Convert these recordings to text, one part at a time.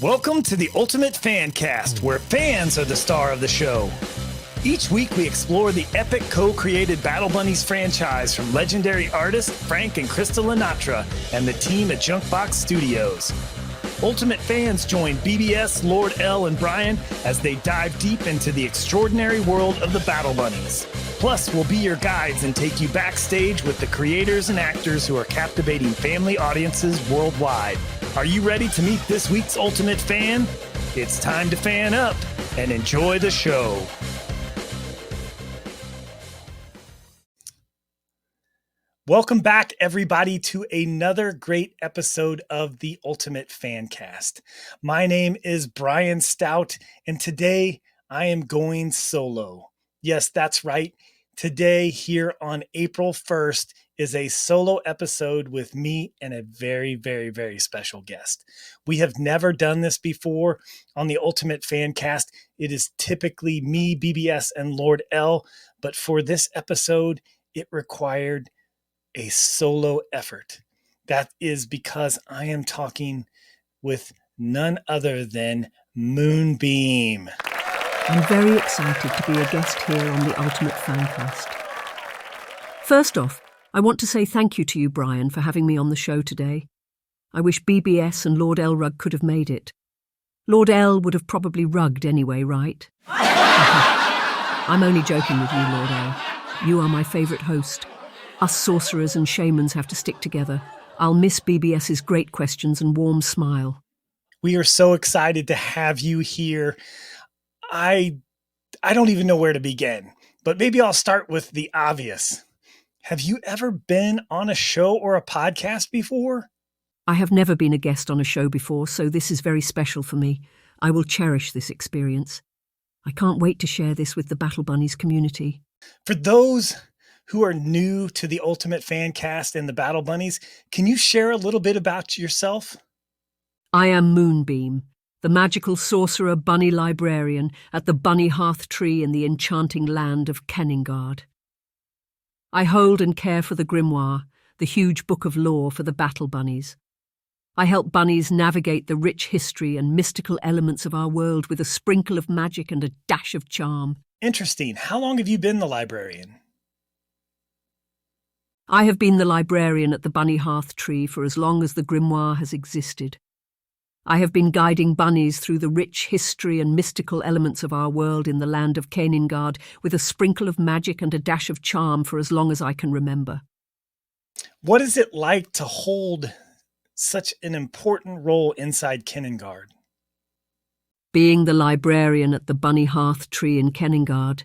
Welcome to the Ultimate Fancast, where fans are the star of the show. Each week we explore the epic co-created Battle Bunnies franchise from legendary artists Frank and Krista Linatra and the team at Junkbox Studios. Ultimate fans join BBS, Lord L, and Brian as they dive deep into the extraordinary world of the Battle Bunnies. Plus, we'll be your guides and take you backstage with the creators and actors who are captivating family audiences worldwide. Are you ready to meet this week's Ultimate Fan? It's time to fan up and enjoy the show. Welcome back, everybody, to another great episode of the Ultimate Fancast. My name is Brian Stout, and today I am going solo. Yes, that's right. Today, here on April 1st, is a solo episode with me and a very, very, very special guest. We have never done this before on the Ultimate Fancast. It is typically me, BBS, and Lord L, but for this episode, it required a solo effort. That is because I am talking with none other than Moonbeam. I'm very excited to be a guest here on the Ultimate Fancast. First off, I want to say thank you to you, Brian, for having me on the show today. I wish BBS and Lord Elrug could have made it. Lord L would have probably rugged anyway, right? I'm only joking with you, Lord L. You are my favourite host. Us sorcerers and shamans have to stick together. I'll miss BBS's great questions and warm smile. We are so excited to have you here. I don't even know where to begin, but maybe I'll start with the obvious. Have you ever been on a show or a podcast before? I have never been a guest on a show before, so this is very special for me. I will cherish this experience. I can't wait to share this with the Battle Bunnies community. For those who are new to the Ultimate Fancast and the Battle Bunnies, can you share a little bit about yourself? I am Moonbeam, the magical sorcerer bunny librarian at the bunny hearth tree in the enchanting land of Kaningard. I hold and care for the grimoire, the huge book of lore for the Battle Bunnies. I help bunnies navigate the rich history and mystical elements of our world with a sprinkle of magic and a dash of charm. Interesting. How long have you been the librarian? I have been the librarian at the bunny hearth tree for as long as the grimoire has existed. I have been guiding bunnies through the rich history and mystical elements of our world in the land of Kaningard with a sprinkle of magic and a dash of charm for as long as I can remember. What is it like to hold such an important role inside Kaningard? Being the librarian at the bunny hearth tree in Kaningard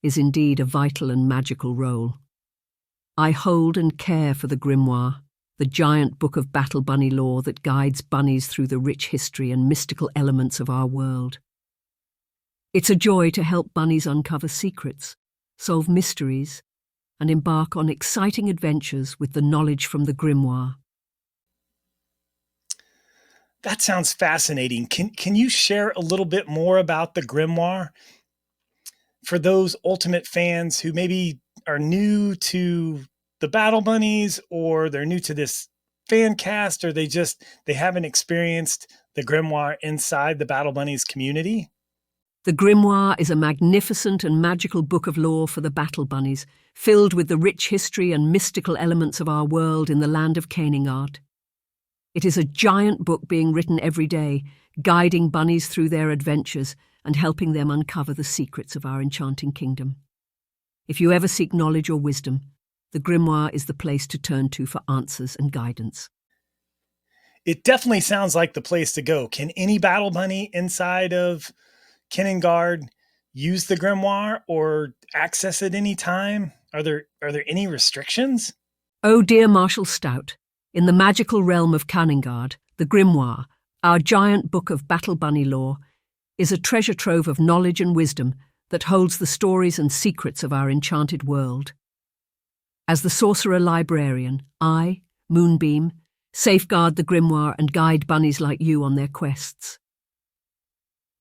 is indeed a vital and magical role. I hold and care for the grimoire, the giant book of Battle Bunny lore that guides bunnies through the rich history and mystical elements of our world. It's a joy to help bunnies uncover secrets, solve mysteries, and embark on exciting adventures with the knowledge from the grimoire. That sounds fascinating. Can you share a little bit more about the grimoire for those Ultimate fans who maybe are new to the Battle Bunnies, or they're new to this fan cast, or they haven't experienced the grimoire inside the Battle Bunnies community? The grimoire is a magnificent and magical book of lore for the Battle Bunnies, filled with the rich history and mystical elements of our world in the land of Kaningard. It is a giant book being written every day, guiding bunnies through their adventures and helping them uncover the secrets of our enchanting kingdom. If you ever seek knowledge or wisdom, the grimoire is the place to turn to for answers and guidance. It definitely sounds like the place to go. Can any Battle Bunny inside of Kaningard use the grimoire or access it any time? Are there any restrictions? Oh dear Marshal Stout, in the magical realm of Kaningard, the grimoire, our giant book of Battle Bunny lore, is a treasure trove of knowledge and wisdom that holds the stories and secrets of our enchanted world. As the sorcerer librarian, I, Moonbeam, safeguard the grimoire and guide bunnies like you on their quests.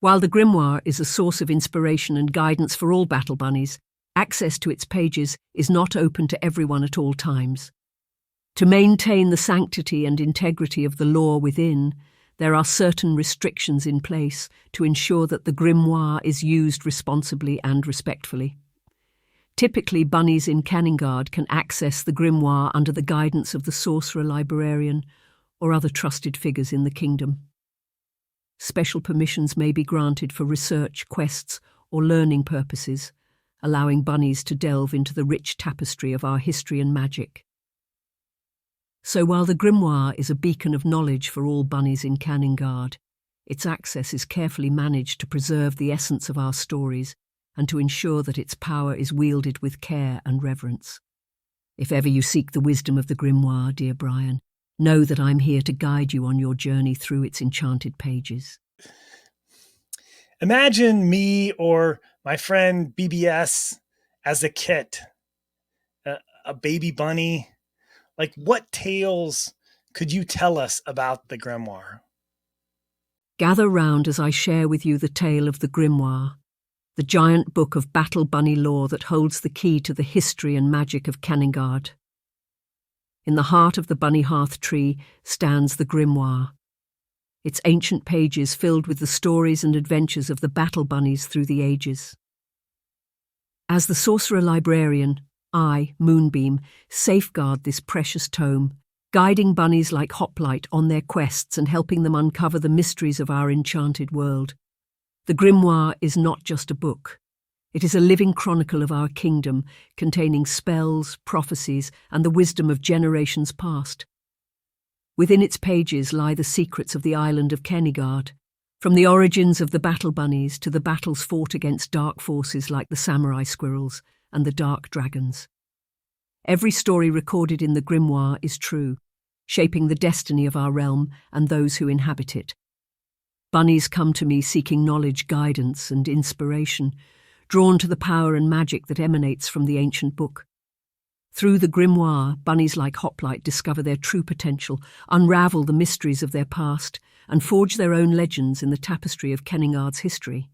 While the grimoire is a source of inspiration and guidance for all Battle Bunnies, access to its pages is not open to everyone at all times. To maintain the sanctity and integrity of the lore within, there are certain restrictions in place to ensure that the grimoire is used responsibly and respectfully. Typically, bunnies in Kaningard can access the grimoire under the guidance of the sorcerer librarian or other trusted figures in the kingdom. Special permissions may be granted for research, quests, or learning purposes, allowing bunnies to delve into the rich tapestry of our history and magic. So while the grimoire is a beacon of knowledge for all bunnies in Kaningard, its access is carefully managed to preserve the essence of our stories and to ensure that its power is wielded with care and reverence. If ever you seek the wisdom of the grimoire, dear Brian, know that I'm here to guide you on your journey through its enchanted pages. Imagine me or my friend BBS as a kit, a baby bunny. Like, what tales could you tell us about the grimoire? Gather round as I share with you the tale of the grimoire, the giant book of Battle Bunny lore that holds the key to the history and magic of Kaningard. In the heart of the bunny hearth tree stands the grimoire, its ancient pages filled with the stories and adventures of the Battle Bunnies through the ages. As the sorcerer librarian, I, Moonbeam, safeguard this precious tome, guiding bunnies like Hoplite on their quests and helping them uncover the mysteries of our enchanted world. The grimoire is not just a book. It is a living chronicle of our kingdom, containing spells, prophecies, and the wisdom of generations past. Within its pages lie the secrets of the island of Kaningard, from the origins of the Battle Bunnies to the battles fought against dark forces like the samurai squirrels and the dark dragons. Every story recorded in the grimoire is true, shaping the destiny of our realm and those who inhabit it. Bunnies come to me seeking knowledge, guidance, and inspiration, drawn to the power and magic that emanates from the ancient book. Through the grimoire, bunnies like Hoplite discover their true potential, unravel the mysteries of their past, and forge their own legends in the tapestry of Kaningard's history.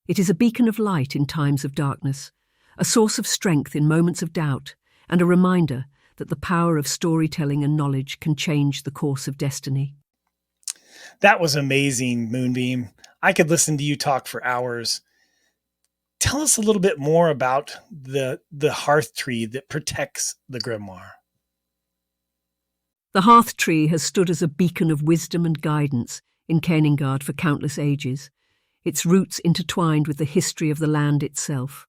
It is a beacon of light in times of darkness, a source of strength in moments of doubt, and a reminder that the power of storytelling and knowledge can change the course of destiny. That was amazing, Moonbeam. I could listen to you talk for hours. Tell us a little bit more about the hearth tree that protects the grimoire. The hearth tree has stood as a beacon of wisdom and guidance in Kaningard for countless ages, its roots intertwined with the history of the land itself.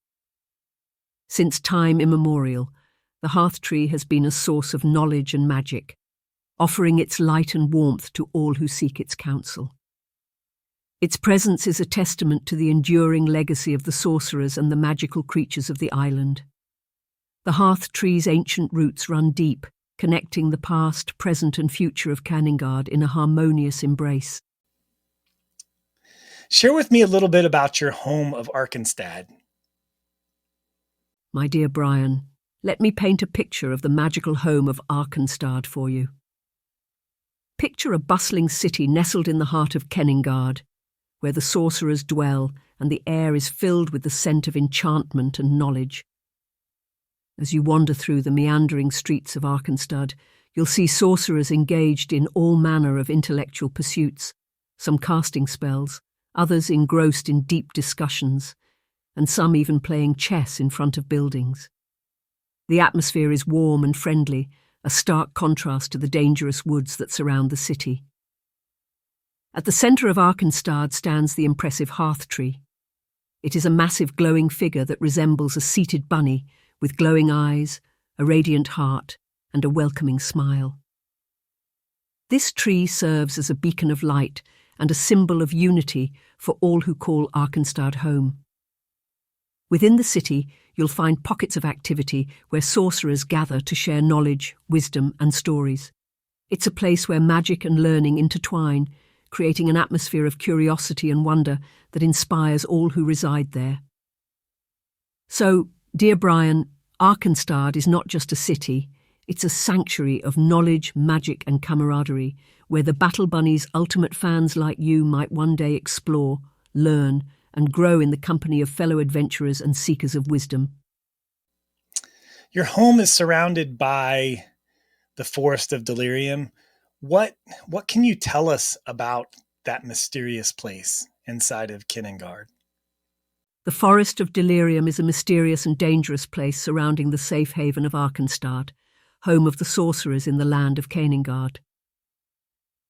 Since time immemorial, the hearth tree has been a source of knowledge and magic, offering its light and warmth to all who seek its counsel. Its presence is a testament to the enduring legacy of the sorcerers and the magical creatures of the island. The hearth tree's ancient roots run deep, connecting the past, present, and future of Kaningard in a harmonious embrace. Share with me a little bit about your home of Arkenstad. My dear Brian, let me paint a picture of the magical home of Arkenstad for you. Picture a bustling city nestled in the heart of Kaningard, where the sorcerers dwell and the air is filled with the scent of enchantment and knowledge. As you wander through the meandering streets of Arkenstad, you'll see sorcerers engaged in all manner of intellectual pursuits, some casting spells, others engrossed in deep discussions, and some even playing chess in front of buildings. The atmosphere is warm and friendly, a stark contrast to the dangerous woods that surround the city. At the centre of Arkenstad stands the impressive hearth tree. It is a massive glowing figure that resembles a seated bunny with glowing eyes, a radiant heart, and a welcoming smile. This tree serves as a beacon of light and a symbol of unity for all who call Arkenstad home. Within the city, you'll find pockets of activity where sorcerers gather to share knowledge, wisdom, and stories. It's a place where magic and learning intertwine, creating an atmosphere of curiosity and wonder that inspires all who reside there. So, dear Brian, Arkenstad is not just a city, it's a sanctuary of knowledge, magic, and camaraderie, where the Battle Bunnies' ultimate fans like you might one day explore, learn, and grow in the company of fellow adventurers and seekers of wisdom. Your home is surrounded by the Forest of Delirium. What can you tell us about that mysterious place inside of Kaningard? The Forest of Delirium is a mysterious and dangerous place surrounding the safe haven of Arkenstad, home of the sorcerers in the land of Kaningard.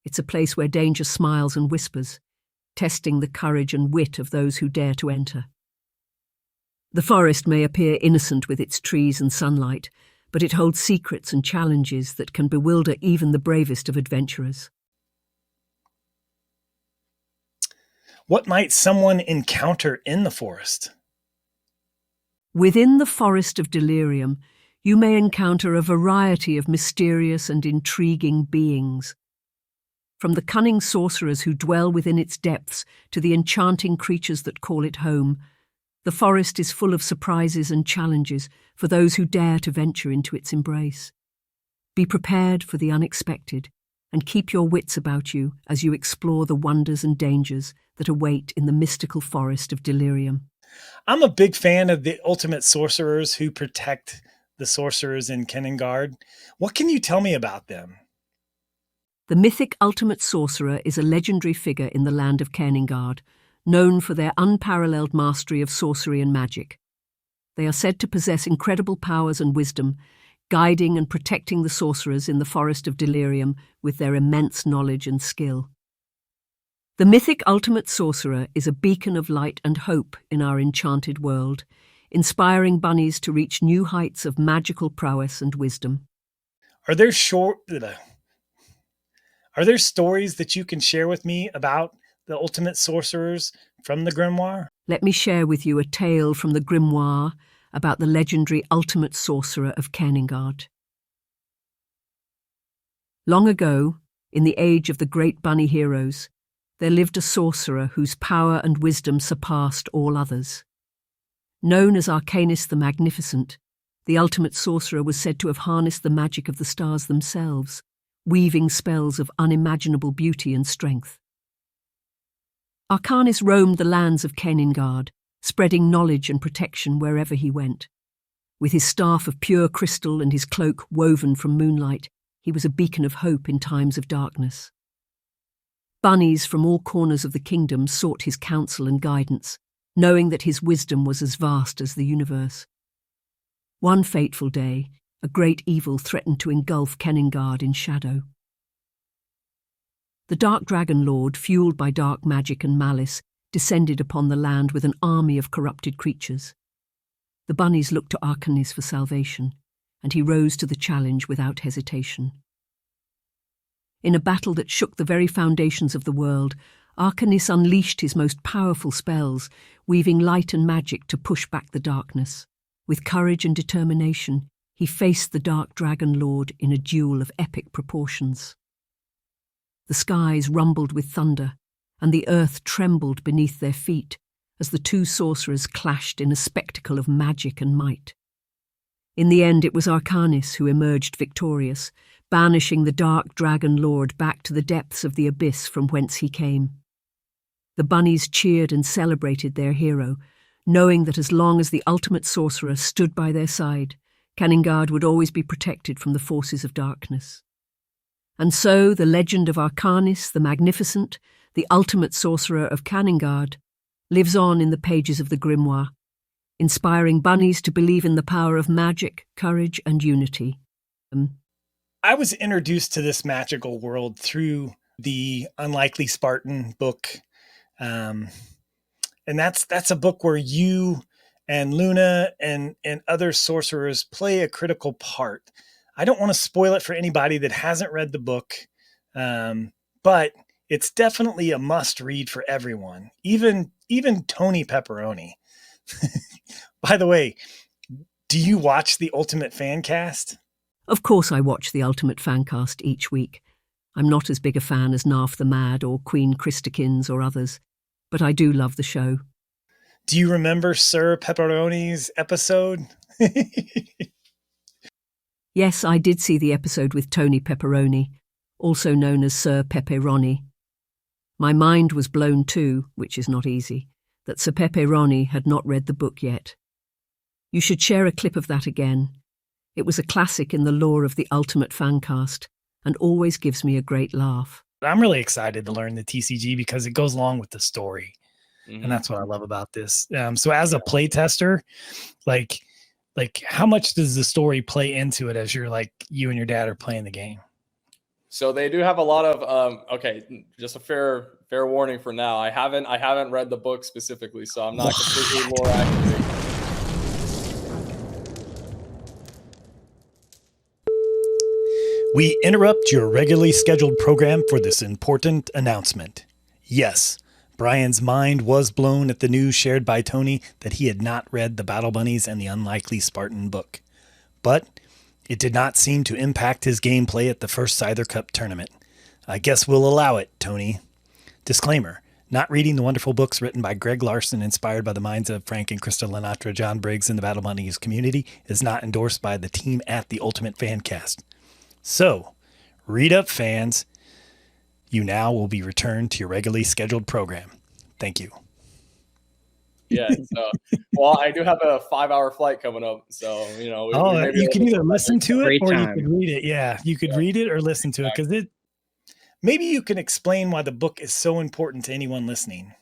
It's a place where danger smiles and whispers, testing the courage and wit of those who dare to enter. The forest may appear innocent with its trees and sunlight, but it holds secrets and challenges that can bewilder even the bravest of adventurers. What might someone encounter in the forest? Within the Forest of Delirium, you may encounter a variety of mysterious and intriguing beings. From the cunning sorcerers who dwell within its depths to the enchanting creatures that call it home, the forest is full of surprises and challenges for those who dare to venture into its embrace. Be prepared for the unexpected and keep your wits about you as you explore the wonders and dangers that await in the mystical Forest of Delirium. I'm a big fan of the ultimate sorcerers who protect the sorcerers in Kaningard. What can you tell me about them? The mythic ultimate sorcerer is a legendary figure in the land of Kaningard, known for their unparalleled mastery of sorcery and magic. They are said to possess incredible powers and wisdom, guiding and protecting the sorcerers in the Forest of Delirium with their immense knowledge and skill. The mythic ultimate sorcerer is a beacon of light and hope in our enchanted world, inspiring bunnies to reach new heights of magical prowess and wisdom. Are there stories that you can share with me about the ultimate sorcerers from the grimoire? Let me share with you a tale from the grimoire about the legendary ultimate sorcerer of Kaningard. Long ago, in the age of the great bunny heroes, there lived a sorcerer whose power and wisdom surpassed all others. Known as Arcanus the Magnificent, the ultimate sorcerer was said to have harnessed the magic of the stars themselves, weaving spells of unimaginable beauty and strength. Arcanus roamed the lands of Kaningard, spreading knowledge and protection wherever he went. With his staff of pure crystal and his cloak woven from moonlight, he was a beacon of hope in times of darkness. Bunnies from all corners of the kingdom sought his counsel and guidance, knowing that his wisdom was as vast as the universe. One fateful day, a great evil threatened to engulf Kaningard in shadow. The Dark Dragon Lord, fueled by dark magic and malice, descended upon the land with an army of corrupted creatures. The bunnies looked to Arcanus for salvation, and he rose to the challenge without hesitation. In a battle that shook the very foundations of the world, Arcanus unleashed his most powerful spells, weaving light and magic to push back the darkness. With courage and determination, he faced the Dark Dragon Lord in a duel of epic proportions. The skies rumbled with thunder, and the earth trembled beneath their feet as the two sorcerers clashed in a spectacle of magic and might. In the end, it was Arcanus who emerged victorious, banishing the Dark Dragon Lord back to the depths of the abyss from whence he came. The bunnies cheered and celebrated their hero, knowing that as long as the ultimate sorcerer stood by their side, Kaningard would always be protected from the forces of darkness. And so the legend of Arcanus the Magnificent, the ultimate sorcerer of Kaningard, lives on in the pages of the grimoire, inspiring bunnies to believe in the power of magic, courage, and unity. I was introduced to this magical world through the Unlikely Spartan book. And that's a book where you and Luna and other sorcerers play a critical part. I don't want to spoil it for anybody that hasn't read the book, but it's definitely a must read for everyone, even Tony Pepperoni. By the way, do you watch the Ultimate Fancast? Of course I watch the Ultimate Fancast each week. I'm not as big a fan as Narf the Mad or Queen Christakins or others, but I do love the show. Do you remember Sir Pepperoni's episode? Yes, I did see the episode with Tony Pepperoni, also known as Sir Pepperoni. My mind was blown too, which is not easy, that Sir Pepperoni had not read the book yet. You should share a clip of that again. It was a classic in the lore of the Ultimate Fancast, and always gives me a great laugh. I'm really excited to learn the TCG because it goes along with the story. Mhm. And that's what I love about this. So as a play tester, like how much does the story play into it as you're like you and your dad are playing the game? So they do have a lot of okay, just a fair warning for now. I haven't read the book specifically, so I'm not completely lore accurate. We interrupt your regularly scheduled program for this important announcement. Yes, Brian's mind was blown at the news shared by Tony that he had not read the Battle Bunnies and the Unlikely Spartan book. But it did not seem to impact his gameplay at the first Scyther Cup tournament. I guess we'll allow it, Tony. Disclaimer. Not reading the wonderful books written by Greg Larson, inspired by the minds of Frank and Krista Lenatra, John Briggs, and the Battle Bunnies community, is not endorsed by the team at the Ultimate Fancast. So, read up, fans. You now will be returned to your regularly scheduled program. Thank you. Yeah. So, well, I do have a 5-hour flight coming up, so You can either listen to it or you time. could read it. Yeah, you could read it or listen to it because maybe you can explain why the book is so important to anyone listening.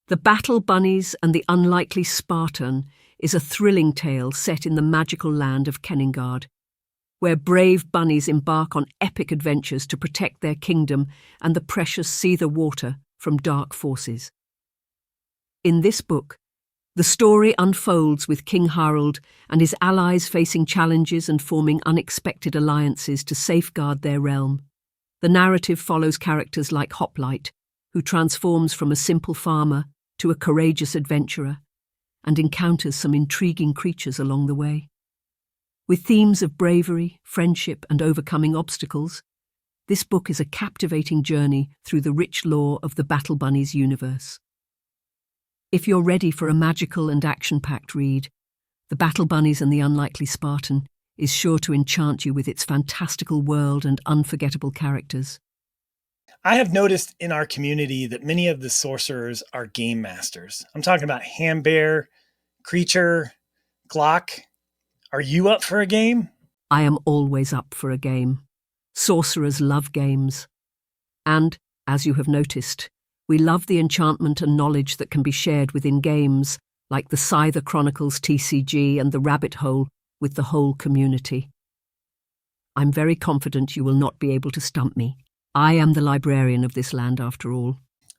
The Battle Bunnies and the Unlikely Spartan is a thrilling tale set in the magical land of Kaningard, where brave bunnies embark on epic adventures to protect their kingdom and the precious Seether water from dark forces. In this book, the story unfolds with King Harald and his allies facing challenges and forming unexpected alliances to safeguard their realm. The narrative follows characters like Hoplite, who transforms from a simple farmer to a courageous adventurer and encounters some intriguing creatures along the way. With themes of bravery, friendship, and overcoming obstacles, this book is a captivating journey through the rich lore of the Battle Bunnies universe. If you're ready for a magical and action-packed read, The Battle Bunnies and the Unlikely Spartan is sure to enchant you with its fantastical world and unforgettable characters. I have noticed in our community that many of the sorcerers are game masters. I'm talking about Hambear, Creature, Glock. Are you up for a game? I am always up for a game. Sorcerers love games. And, as you have noticed, we love the enchantment and knowledge that can be shared within games, like the Scyther Chronicles TCG and the Rabbit Hole, with the whole community. I'm very confident you will not be able to stump me. I am the librarian of this land, after all.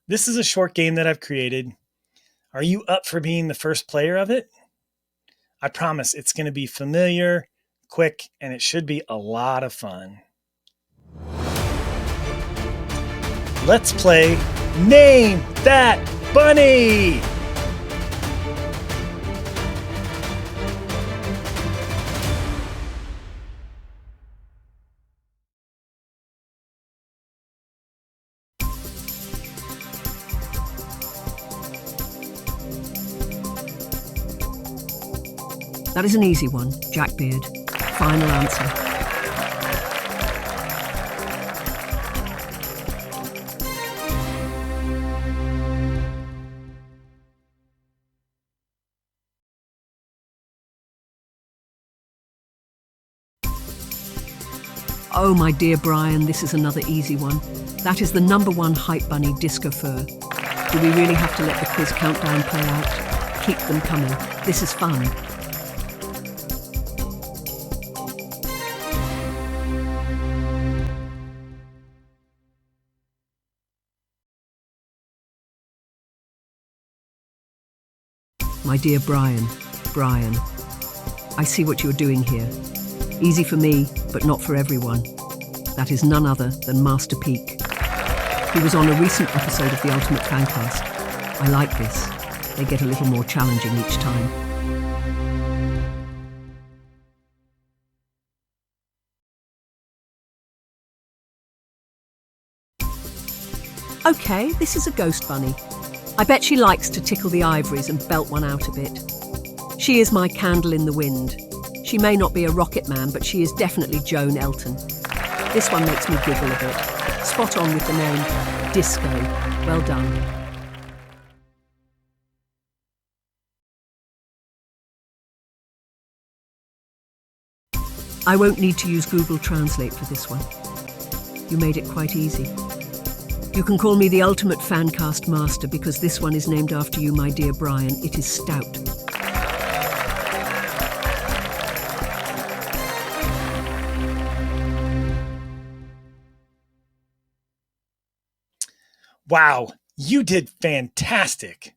This is a short game that I've created. Are you up for being the first player of it? I promise it's going to be familiar, quick, and it should be a lot of fun. Let's play Name That Bunny! That is an easy one, Jackbeard. Final answer. Oh, my dear Brian, this is another easy one. That is the #1 hype bunny, Disco Fur. Do we really have to let the quiz countdown play out? Keep them coming. This is fun. My dear Brian, I see what you're doing here. Easy for me, but not for everyone. That is none other than Master Peak. He was on a recent episode of the Ultimate Fancast. I like this. They get a little more challenging each time. Okay, this is a ghost bunny. I bet she likes to tickle the ivories and belt one out a bit. She is my candle in the wind. She may not be a rocket man, but she is definitely Joan Elton. This one makes me giggle a bit. Spot on with the name Disco. Well done. I won't need to use Google Translate for this one. You made it quite easy. You can call me the ultimate Fancast master because this one is named after you, my dear Brian. It is stout. Wow, you did fantastic.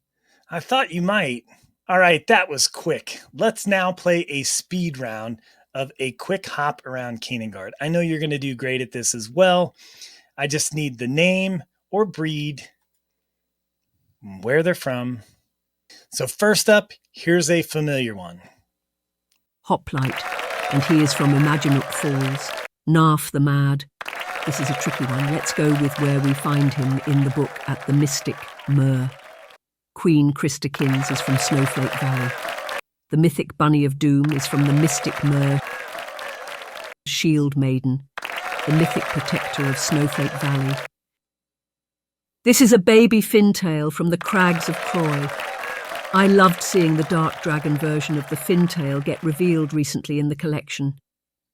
I thought you might. All right, that was quick. Let's now play a speed round of a quick hop around Kaningard. I know you're going to do great at this as well. I just need the name or breed, where they're from. So first up, here's a familiar one. Hoplite, and he is from Imaginuk Falls. Narf the Mad. This is a tricky one. Let's go with where we find him in the book at the Mystic Mer. Queen Krista Kins is from Snowflake Valley. The mythic Bunny of Doom is from the Mystic Mer. Shield Maiden, the mythic protector of Snowflake Valley. This is a baby fintail from the Crags of Croy. I loved seeing the Dark Dragon version of the fintail get revealed recently in the collection.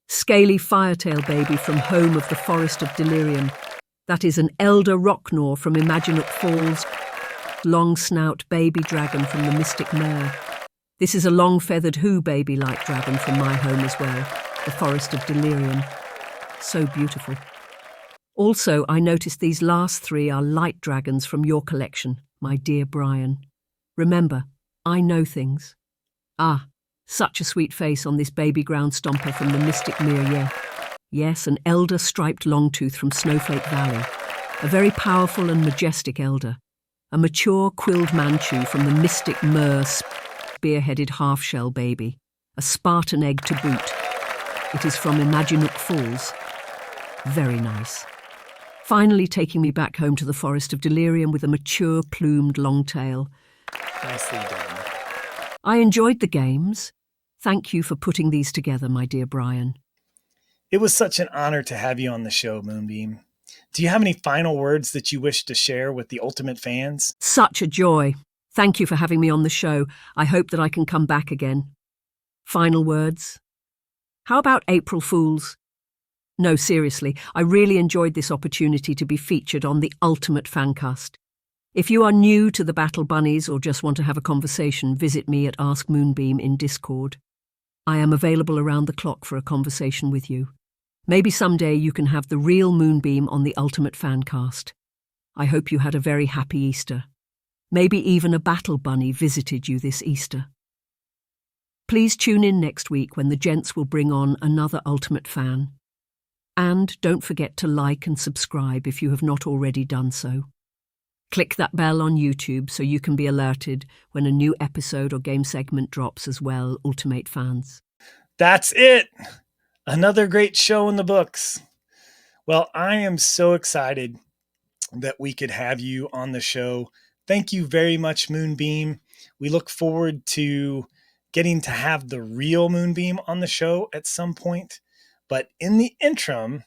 Scaly Firetail baby from Home of the Forest of Delirium. That is an Elder Rocknor from Imaginuk Falls. Long snout baby dragon from the Mystic Mer. This is a long-feathered Who baby-like dragon from my home as well, the Forest of Delirium. So beautiful. Also, I noticed these last three are light dragons from your collection, my dear Brian. Remember, I know things. Ah, such a sweet face on this baby ground stomper from the Mystic Mere, yeah. Yes, an elder striped longtooth from Snowflake Valley. A very powerful and majestic elder. A mature quilled Manchu from the Mystic Mer, spearheaded half-shell baby. A Spartan egg to boot. It is from Imaginuk Falls. Very nice. Finally taking me back home to the Forest of Delirium with a mature plumed longtail. Nicely done. I enjoyed the games. Thank you for putting these together, my dear Brian. It was such an honor to have you on the show, Moonbeam. Do you have any final words that you wish to share with the Ultimate fans? Such a joy. Thank you for having me on the show. I hope that I can come back again. Final words? How about April Fools? No, seriously, I really enjoyed this opportunity to be featured on the Ultimate Fancast. If you are new to the Battle Bunnies or just want to have a conversation, visit me at Ask Moonbeam in Discord. I am available around the clock for a conversation with you. Maybe someday you can have the real Moonbeam on the Ultimate Fancast. I hope you had a very happy Easter. Maybe even a Battle Bunny visited you this Easter. Please tune in next week when the gents will bring on another Ultimate fan. And don't forget to like and subscribe if you have not already done so. Click that bell on YouTube so you can be alerted when a new episode or game segment drops as well, Ultimate fans. That's it! Another great show in the books. Well, I am so excited that we could have you on the show. Thank you very much, Moonbeam. We look forward to getting to have the real Moonbeam on the show at some point. But in the interim,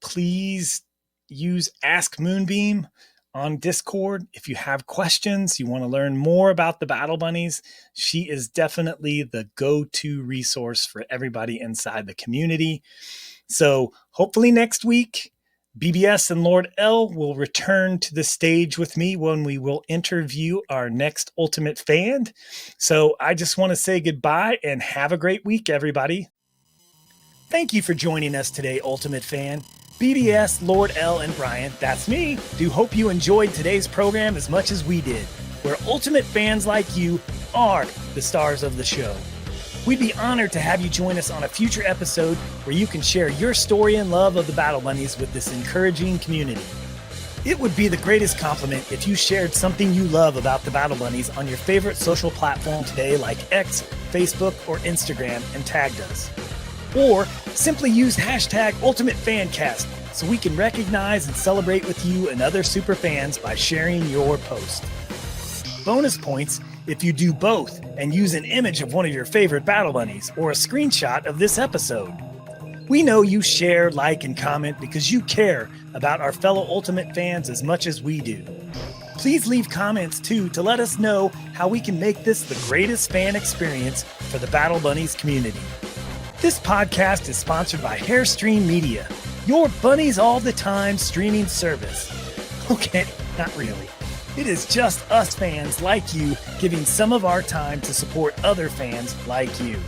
please use Ask Moonbeam on Discord. If you have questions, you want to learn more about the Battle Bunnies, she is definitely the go-to resource for everybody inside the community. So hopefully next week, BBS and Lord L will return to the stage with me when we will interview our next Ultimate fan. So I just want to say goodbye and have a great week, everybody. Thank you for joining us today, Ultimate fan. BBS, Lord L, and Brian, that's me, do hope you enjoyed today's program as much as we did, where Ultimate fans like you are the stars of the show. We'd be honored to have you join us on a future episode where you can share your story and love of the Battle Bunnies with this encouraging community. It would be the greatest compliment if you shared something you love about the Battle Bunnies on your favorite social platform today like X, Facebook, or Instagram and tagged us. Or simply use hashtag UltimateFancast so we can recognize and celebrate with you and other super fans by sharing your post. Bonus points if you do both and use an image of one of your favorite Battle Bunnies or a screenshot of this episode. We know you share, like, and comment because you care about our fellow Ultimate fans as much as we do. Please leave comments too to let us know how we can make this the greatest fan experience for the Battle Bunnies community. This podcast is sponsored by Hairstream Media. your bunnies all the time streaming service. Okay, not really. It is just us fans like you giving some of our time to support other fans like you.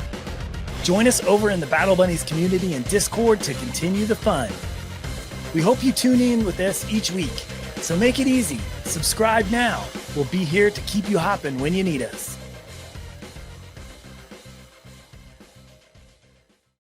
Join us over in the Battle Bunnies community and Discord to continue the fun. We hope you tune in with us each week, so make it easy. Subscribe now. We'll be here to keep you hopping when you need us.